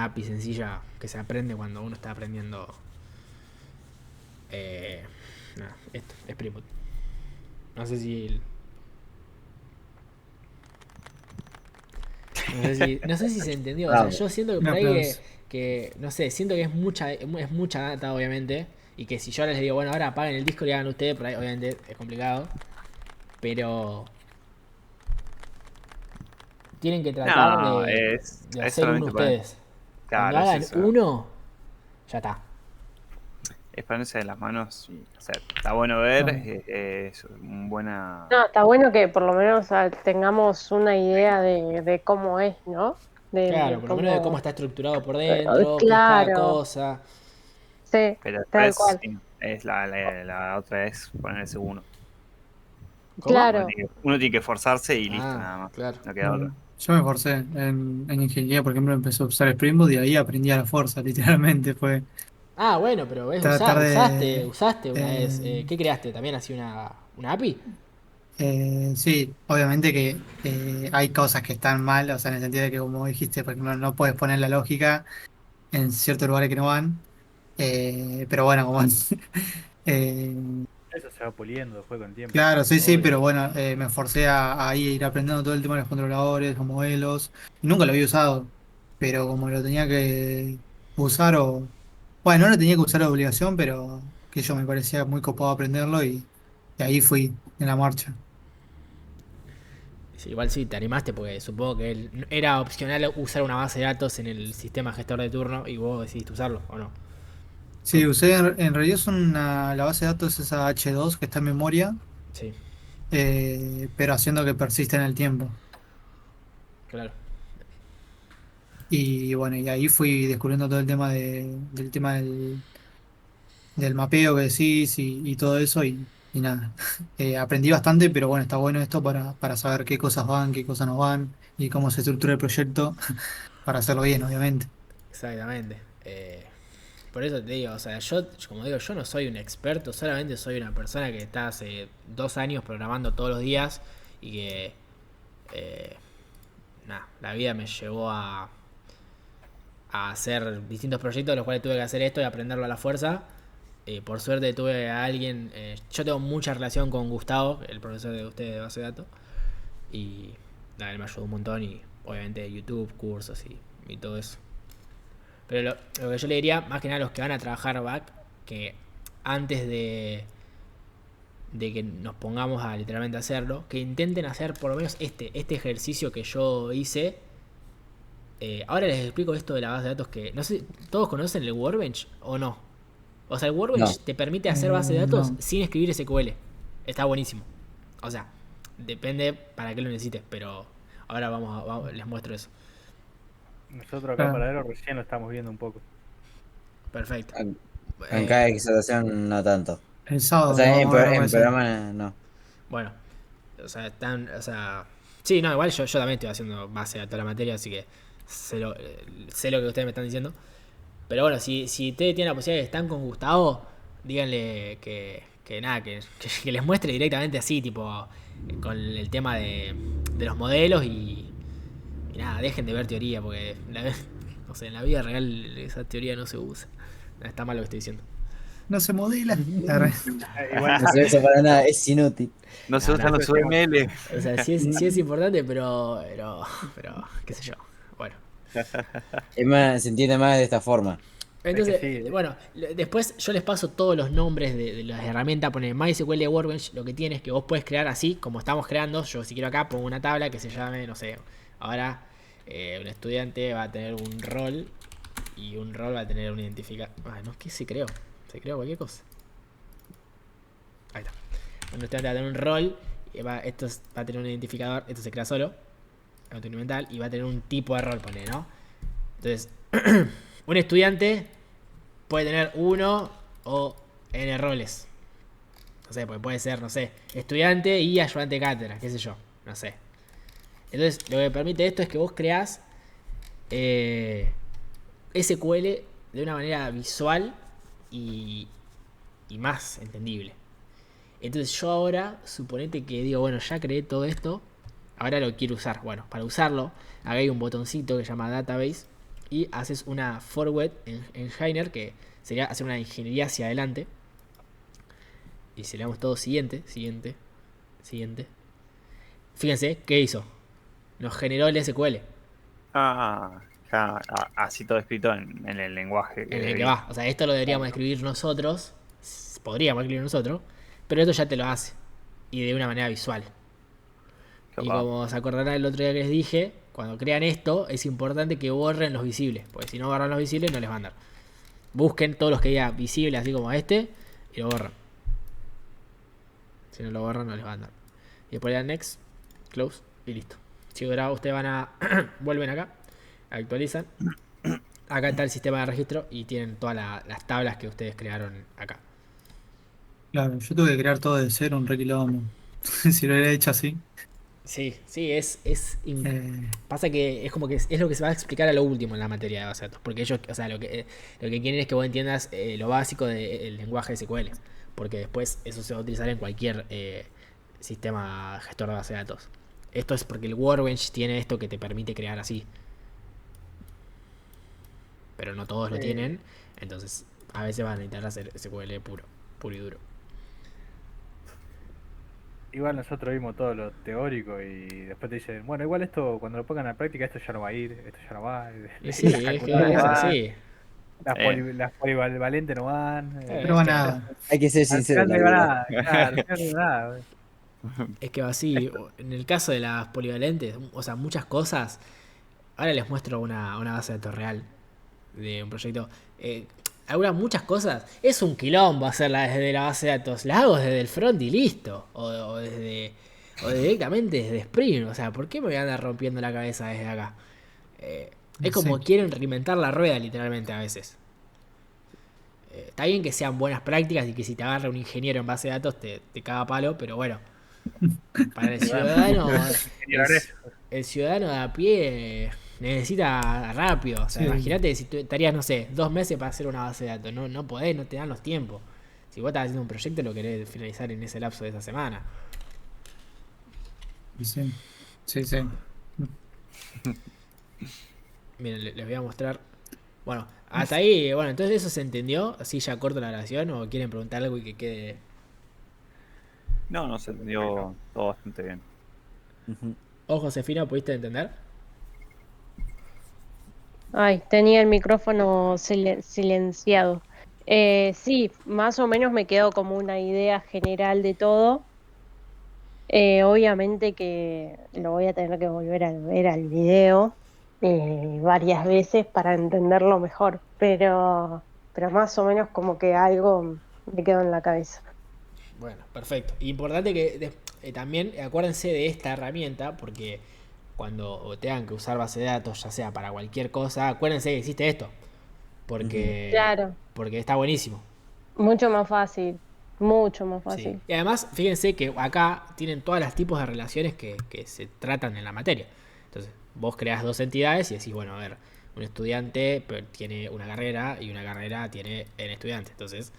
API sencilla que se aprende cuando uno está aprendiendo esto, Spring Boot. No sé si se entendió. O sea, yo siento que Un por ahí aplauso. que no sé, siento que es mucha data, obviamente. Y que si yo les digo, bueno, ahora apaguen el Discord y hagan ustedes, por ahí obviamente es complicado. Pero tienen que tratar No, de es hacer uno solamente para. ustedes. Cuando Claro, es hagan eso. uno, ya está. Es ponerse de las manos y hacer. Está bueno ver, Claro. es un buena. No, está bueno que por lo menos tengamos una idea de cómo es, ¿no? Claro, De por lo menos de cómo cómo... está estructurado por dentro, qué es cada Claro, cosa. sí, Pero tal después cual. sí, es la otra es ponerse uno. ¿Cómo? Claro, Uno tiene que esforzarse y listo, Ah, nada más. claro. No queda otra. Claro. Yo me esforcé en ingeniería, por ejemplo, empecé a usar Spring Boot y ahí aprendí a la fuerza, literalmente. Fue Ah, bueno, pero ves, tratar usaste una vez. eh, ¿Qué creaste? ¿También así una API? sí, obviamente que hay cosas que están mal, o sea, en el sentido de que, como dijiste, por ejemplo, no puedes poner la lógica en ciertos lugares que no van. Pero bueno, como eh, Eso se va puliendo después con el tiempo. claro, sí, sí, Obvio. pero bueno, me forcé a ir aprendiendo todo el tema de los controladores, los modelos. Nunca lo había usado, pero como lo tenía que usar bueno, no lo tenía que usar a obligación, pero que yo me parecía muy copado aprenderlo y ahí fui en la marcha. Sí, igual sí, te animaste porque supongo que era opcional usar una base de datos en el sistema gestor de turno y vos decidiste usarlo, ¿o no? Sí, usé, en realidad es la base de datos esa H2 que está en memoria, Sí, pero haciendo que persista en el tiempo. claro. Y bueno, y ahí fui descubriendo todo el tema del tema del mapeo que decís y todo eso y nada. Aprendí bastante, pero bueno, está bueno esto para saber qué cosas van, qué cosas no van y cómo se estructura el proyecto para hacerlo bien, obviamente. Exactamente. Por eso te digo, o sea, yo, como digo, yo no soy un experto, solamente soy una persona que está hace 2 años programando todos los días y que, eh, nada, la vida me llevó a hacer distintos proyectos, los cuales tuve que hacer esto y aprenderlo a la fuerza. Por suerte tuve a alguien, yo tengo mucha relación con Gustavo, el profesor de ustedes de base de datos, y nada, él me ayudó un montón y obviamente YouTube, cursos y todo eso. Pero lo que yo le diría, más que nada a los que van a trabajar back, que antes de que nos pongamos a literalmente hacerlo, que intenten hacer por lo menos este ejercicio que yo hice. Ahora les explico esto de la base de datos que, no sé, ¿todos conocen el Workbench o no? O sea, el Workbench No. te permite hacer base de datos No. sin escribir SQL. Está buenísimo. O sea, depende para qué lo necesites, pero ahora les muestro eso. Nosotros acá Claro. para Aero recién lo estamos viendo un poco. Perfecto. En Eh, cada exaltación no tanto. El O sábado lo sea, vamos a ver, me en parece. programa no. bueno, o sea, sí, no, igual yo también estoy haciendo base a toda la materia, así que sé lo que ustedes me están diciendo. Pero bueno, si ustedes tienen la posibilidad de están con Gustavo, díganle que nada, que les muestre directamente así, tipo, con el tema de los modelos y nada, dejen de ver teoría, porque no sé, en la vida real esa teoría no se usa. Está mal lo que estoy diciendo. No se modela. Arre. Igual No se usa para nada, es inútil. No se No, usan no. los UML. O sea, sí es importante, pero, qué sé yo. Bueno. Es más, se entiende más de esta forma. Entonces, sí. bueno, después yo les paso todos los nombres de las herramientas. Poner MySQL Workbench, lo que tiene es que vos puedes crear así, como estamos creando. Yo si quiero acá pongo una tabla que se llame, no sé, ahora un estudiante va a tener un rol y un rol va a tener un identificador. Ah, no, ¿qué se creó? Se creó cualquier cosa. Ahí está. Un estudiante va a tener un rol va a tener un identificador, esto se crea solo, mental, y va a tener un tipo de rol, pone, ¿no? Entonces, un estudiante puede tener uno o n roles. No sé, puede ser, no sé, estudiante y ayudante de cátedra, qué sé yo, no sé. Entonces, lo que permite esto es que vos creás SQL de una manera visual y más entendible. Entonces yo ahora, suponete que digo, bueno, ya creé todo esto, ahora lo quiero usar. Bueno, para usarlo, acá hay un botoncito que se llama Database y haces una forward engineer, que sería hacer una ingeniería hacia adelante. Y si le damos todo siguiente. Fíjense, ¿qué hizo? Nos generó el SQL Así todo escrito en el lenguaje en el que debería. va. O sea, esto lo deberíamos escribir nosotros. Podríamos escribir nosotros. Pero esto ya te lo hace. Y de una manera visual. Y Capaz. como se acordarán el otro día que les dije, cuando crean esto, es importante que borren los visibles. Porque si no borran los visibles, no les van a dar. Busquen todos los que digan visibles, así como este, y lo borran. Si no lo borran, no les van a dar. Y después le dan next, close, y listo. Si ahora ustedes van a. Vuelven acá, actualizan. Acá está el sistema de registro y tienen todas las tablas que ustedes crearon acá. Claro, yo tuve que crear todo de cero, un re quilombo. Si lo hubiera hecho así. Sí, eh, pasa que es como que es lo que se va a explicar a lo último en la materia de base de datos. Porque ellos, o sea, lo que quieren es que vos entiendas lo básico del lenguaje SQL. Porque después eso se va a utilizar en cualquier sistema gestor de base de datos. Esto es porque el Workbench tiene esto que te permite crear así. Pero no todos lo tienen. Entonces, a veces van a intentar hacer SQL puro y duro. Igual nosotros vimos todo lo teórico y después te dicen, bueno, igual esto cuando lo pongan a práctica esto ya no va a ir, esto ya no va. Y sí, Las es que calculadoras no es van, así. las polivalentes no van. pero Es va que, nada. Hay que ser Al sincero final en no la iba vida. nada, claro, al final no iba nada. es que va así. En el caso de las polivalentes, o sea, muchas cosas. Ahora les muestro una base de datos real de un proyecto. Muchas cosas. Es un quilombo hacerla desde la base de datos. La hago desde el front y listo. O directamente desde Spring. O sea, ¿por qué me voy a andar rompiendo la cabeza desde acá? Es como Sí. quieren reinventar la rueda literalmente a veces. Está bien que sean buenas prácticas y que si te agarra un ingeniero en base de datos te caga a palo, pero bueno, para el ciudadano, el ciudadano de a pie necesita rápido. O sea, Sí. imagínate si tú estarías, no sé, 2 meses para hacer una base de datos. No podés, no te dan los tiempos. Si vos estás haciendo un proyecto, lo querés finalizar en ese lapso de esa semana. Sí, sí, sí. Miren, les voy a mostrar. Bueno, hasta ahí, bueno, entonces eso se entendió. Así ya corto la grabación o quieren preguntar algo y que quede. No, se entendió todo bastante bien. Ujú. ¿O Josefina, pudiste entender? Ay, tenía el micrófono silenciado. Sí, más o menos me quedó como una idea general de todo. Obviamente que lo voy a tener que volver a ver al video varias veces para entenderlo mejor, pero más o menos como que algo me quedó en la cabeza. Bueno, perfecto. Importante que también acuérdense de esta herramienta porque cuando tengan que usar base de datos, ya sea para cualquier cosa, acuérdense que existe esto. Porque, Claro, porque está buenísimo. mucho más fácil, mucho más Sí. fácil. Y además, fíjense que acá tienen todos los tipos de relaciones que se tratan en la materia. Entonces, vos creás dos entidades y decís, bueno, a ver, un estudiante tiene una carrera y una carrera tiene el estudiante. Entonces,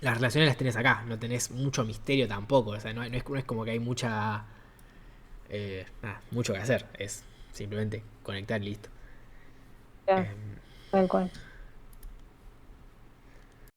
las relaciones las tenés acá, no tenés mucho misterio tampoco. O sea, no es como que hay mucho que hacer. Es simplemente conectar y listo. Claro, tal cual.